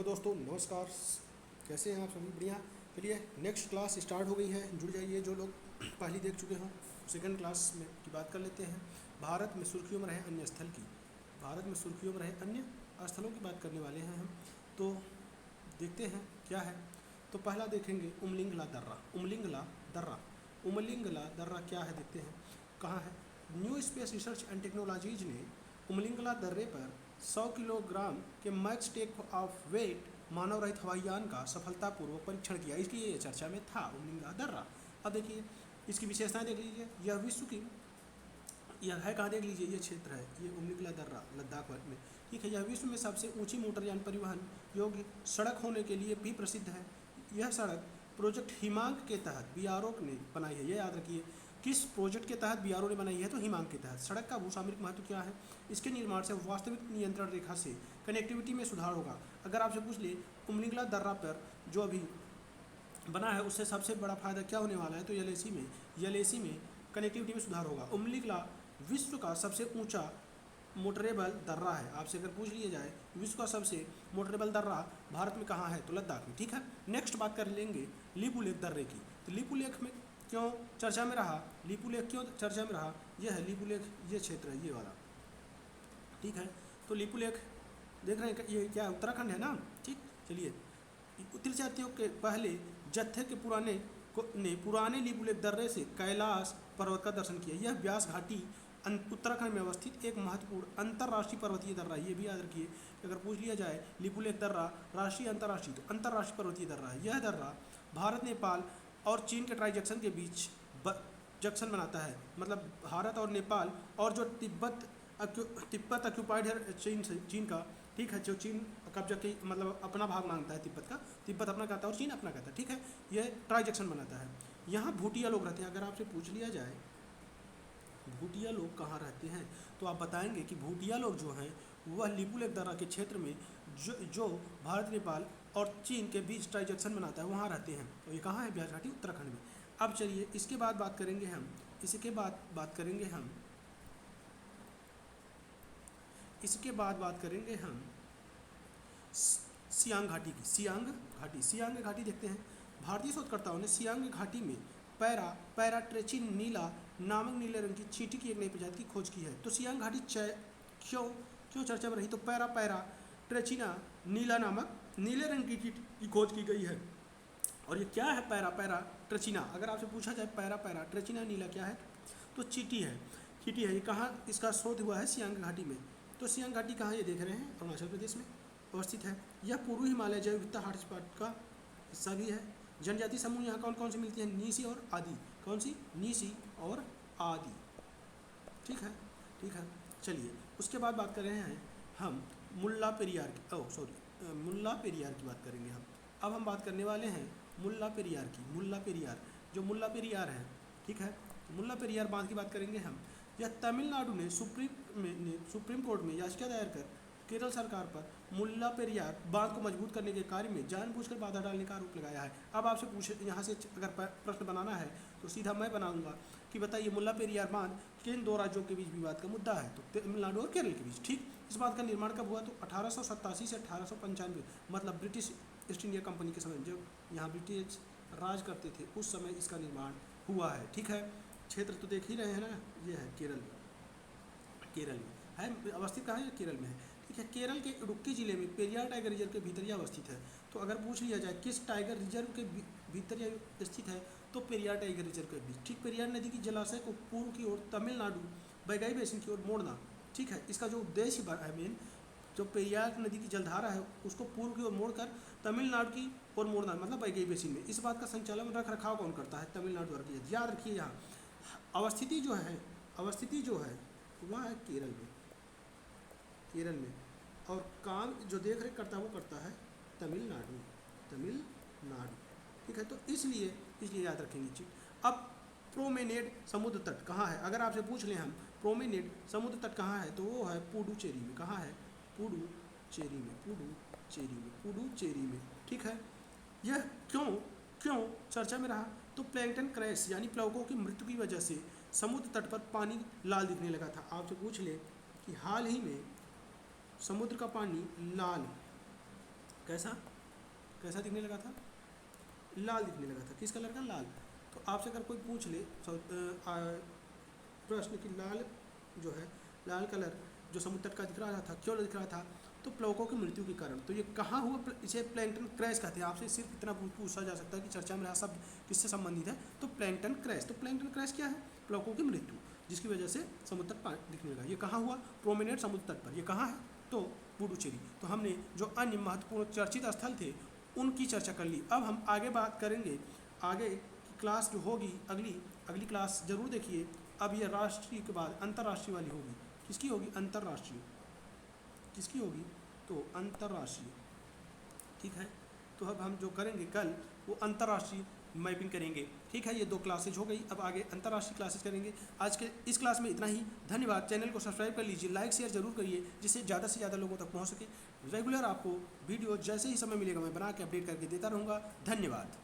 दोस्तों नमस्कार। कैसे हैं आप सभी? बढ़िया। चलिए नेक्स्ट क्लास स्टार्ट हो गई है, जुड़ जाइए जो लोग पहली देख चुके हों। सेकंड क्लास में की बात कर लेते हैं। भारत में सुर्खियों में रहे अन्य स्थल की। भारत में सुर्खियों में रहे अन्य स्थलों की बात करने वाले हैं हम। तो देखते हैं क्या है। तो पहला देखेंगे उमलिंगला दर्रा। उमलिंगला दर्रा, उमलिंगला दर्रा क्या है देखते हैं कहाँ है। New space research and technologies ने उमलिंगला दर्रे पर 100 किलोग्राम के मैक्स टेक ऑफ वेट मानव रहित हवाई यान का सफलतापूर्वक परीक्षण किया, इसलिए ये चर्चा में था उमलिंगला दर्रा। अब देखिए इसकी विशेषताएं देख लीजिए। यह विश्व की, यह है कहाँ देख लीजिए, ये क्षेत्र है, ये उमलिंगला दर्रा लद्दाख में। ठीक है, यह विश्व में सबसे ऊंची मोटरयान परिवहन योग्य सड़क होने के लिए भी प्रसिद्ध है। यह सड़क प्रोजेक्ट हिमांक के तहत बीआरओ ने बनाई है। ये याद रखिए, किस प्रोजेक्ट के तहत बीआरओ ने बनाई है, तो हिमांक के तहत। सड़क का भूसामरिक महत्व क्या है? इसके निर्माण से वास्तविक नियंत्रण रेखा से कनेक्टिविटी में सुधार होगा। अगर आपसे पूछ ले उमलिंगला दर्रा पर जो अभी बना है उससे सबसे बड़ा फायदा क्या होने वाला है, तो एलएसी में कनेक्टिविटी में सुधार होगा। उमलिंगला विश्व का सबसे ऊंचा मोटरेबल दर्रा है। आपसे अगर पूछ लिया जाए विश्व का सबसे मोटरेबल दर्रा भारत में कहाँ है, तो लद्दाख में। ठीक है, नेक्स्ट बात कर लेंगे लिपुलेख दर्रे की। तो लिपुलेख में क्यों चर्चा में रहा, लिपुलेख क्यों चर्चा में रहा, यह है लिपुलेख, ये क्षेत्र है ये वाला। ठीक है, तो लिपुलेख देख रहे हैं, ये क्या उत्तराखंड है ना। ठीक, चलिए तीर्थयात्रियों के पहले जत्थे के पुराने लिपुलेख दर्रे से कैलाश पर्वत का दर्शन किया। यह व्यास घाटी उत्तराखंड में अवस्थित एक महत्वपूर्ण अंतर्राष्ट्रीय पर्वतीय दर्रा है। ये भी याद रखिए, अगर पूछ लिया जाए लिपुलेख दर्रा राष्ट्रीय अंतर्राष्ट्रीय, तो अंतर्राष्ट्रीय पर्वतीय दर्रा है। यह दर्रा भारत नेपाल और चीन के ट्राई जंक्शन के बीच जंक्शन बनाता है। मतलब भारत और नेपाल और जो तिब्बत ऑक्यूपाइड है चीन का। ठीक है, जो चीन कब्जा की मतलब अपना भाग मांगता है तिब्बत का, तिब्बत अपना कहता है और चीन अपना कहता है। ठीक है, यह ट्राई जंक्शन बनाता है। यहाँ भूटिया लोग रहते हैं। अगर आपसे पूछ लिया जाए भूटिया लोग कहाँ रहते हैं, तो आप बताएंगे कि भूटिया लोग जो हैं वह लिपुलेख दर्रा के क्षेत्र में जो भारत नेपाल और चीन के बीच ट्राई जंक्शन बनाता है वहाँ रहते हैं। तो ये कहाँ है, व्यास घाटी उत्तराखंड में। अब चलिए इसके बाद बात करेंगे हम इसके बाद बात करेंगे हम सियांग घाटी की। सियांग घाटी देखते हैं। भारतीय शोधकर्ताओं ने सियांग घाटी में पैराट्रेचिन नीला नामक नीले रंग की चींटी की एक नई प्रजाति की खोज की है। तो सियांग घाटी क्यों चर्चा में रही, तो पैराट्रेचिना नीला नामक नीले रंग की चींटी की खोज की गई है। और ये क्या है पैराट्रेचिना? अगर आपसे पूछा जाए पैराट्रेचिना नीला क्या है, तो चींटी है। ये कहाँ इसका शोध हुआ है, सियांग घाटी में। तो सियांग घाटी कहाँ, ये देख रहे हैं, अरुणाचल प्रदेश में अवस्थित है। यह पूर्वी हिमालय जैव विविधता हॉटस्पॉट का हिस्सा भी है। जनजाति समूह यहाँ कौन कौन से मिलती हैं, नीसी और आदि। कौन सी, नीसी और आदि। ठीक है, चलिए उसके बाद बात कर रहे हैं हम मुल्ला पेरियार की बात करेंगे हम। अब हम बात करने वाले हैं मुल्ला पेरियार जो मुल्ला पेरियार है। ठीक है, मुल्ला पेरियार बांध की बात करेंगे हम। यह तमिलनाडु ने सुप्रीम कोर्ट में याचिका दायर कर केरल सरकार पर मुल्ला पेरियार बांध को मजबूत करने के कार्य में जानबूझकर बाधा डालने का आरोप लगाया है। अब आपसे पूछे यहाँ से अगर प्रश्न बनाना है तो सीधा मैं बनाऊंगा कि बताइए मुल्ला पेरियार बांध किन दो राज्यों के बीच विवाद का मुद्दा है, तो तमिलनाडु और केरल के बीच। ठीक, इस बांध का निर्माण कब हुआ, तो 1887 से 1895, मतलब ब्रिटिश ईस्ट इंडिया कंपनी के समय, जब यहाँ ब्रिटिश राज करते थे उस समय इसका निर्माण हुआ है। ठीक है, क्षेत्र तो देख ही रहे हैं ना, ये है केरल में है, अवस्थित कहाँ है, केरल में है। ठीक है, केरल के इडुक्की जिले में पेरियार टाइगर रिजर्व के भीतर यह अवस्थित है। तो अगर पूछ लिया जाए किस टाइगर रिजर्व के भीतर यह स्थित है, तो पेरियार टाइगर रिजर्व के बीच। ठीक, पेरियार नदी की जलाशय को पूर्व की ओर तमिलनाडु बैगाई बेसिन की ओर मोड़ना। ठीक है, इसका जो उद्देश्य है मेन, जो पेरियार नदी की जलधारा है उसको पूर्व की ओर मोड़कर तमिलनाडु की ओर मोड़ना, मतलब बैगाई बेसिन में। इस बात का संचालन रख रखाव कौन करता है, तमिलनाडु द्वारा। याद रखिए यहाँ अवस्थिति जो है वह है केरल में, और काम जो देख रेख करता है वो करता है तमिलनाडु। ठीक है, तो इसलिए याद रखेंगे चीज। अब प्रोमेनेड समुद्र तट कहाँ है, अगर आपसे पूछ लें हम प्रोमेनेड समुद्र तट कहाँ है, तो वो है पुडुचेरी में। कहाँ है, पुडुचेरी में। ठीक है, यह क्यों चर्चा में रहा, तो प्लैंकटन क्रैश यानी प्लवकों की मृत्यु की वजह से समुद्र तट पर पानी लाल दिखने लगा था। आपसे पूछ ले कि हाल ही में समुद्र का पानी लाल कैसा कैसा दिखने लगा था? लाल दिखने लगा था। किस कलर का? लाल। तो आपसे अगर कोई पूछ ले प्रश्न कि लाल जो है, लाल कलर जो समुद्र तट का दिख रहा था, क्यों दिख रहा था? तो प्लवकों की मृत्यु के कारण। तो ये कहाँ हुआ? इसे प्लैंकटन क्रैश कहते हैं। आपसे सिर्फ इतना पूछा जा सकता है कि चर्चा में रहा शब्द किससे संबंधित है? तो प्लैंकटन क्रैश। तो प्लैंकटन क्रैश क्या है? प्लवकों की मृत्यु, जिसकी वजह से समुद्र तट दिखने लगा। ये कहाँ हुआ? प्रोमिनेंट समुद्र तट पर। ये कहाँ है? तो पुडुचेरी। तो हमने जो अन्य महत्वपूर्ण चर्चित स्थल थे उनकी चर्चा कर ली। अब हम आगे बात करेंगे। आगे की क्लास जो होगी, अगली क्लास जरूर देखिए। अब ये राष्ट्रीय के बाद अंतर्राष्ट्रीय वाली होगी। किसकी होगी? अंतर्राष्ट्रीय। किसकी होगी? तो अंतर्राष्ट्रीय। ठीक है। तो अब हम जो करेंगे कल वो अंतर्राष्ट्रीय मैपिंग करेंगे। ठीक है, ये 2 क्लासेज हो गई। अब आगे अंतर्राष्ट्रीय क्लासेज करेंगे। आज के इस क्लास में इतना ही। धन्यवाद। चैनल को सब्सक्राइब कर लीजिए, लाइक शेयर जरूर करिए, जिससे ज़्यादा से ज़्यादा लोगों तक पहुँच सके। रेगुलर आपको वीडियो जैसे ही समय मिलेगा मैं बना के अपडेट करके देता रहूँगा। धन्यवाद।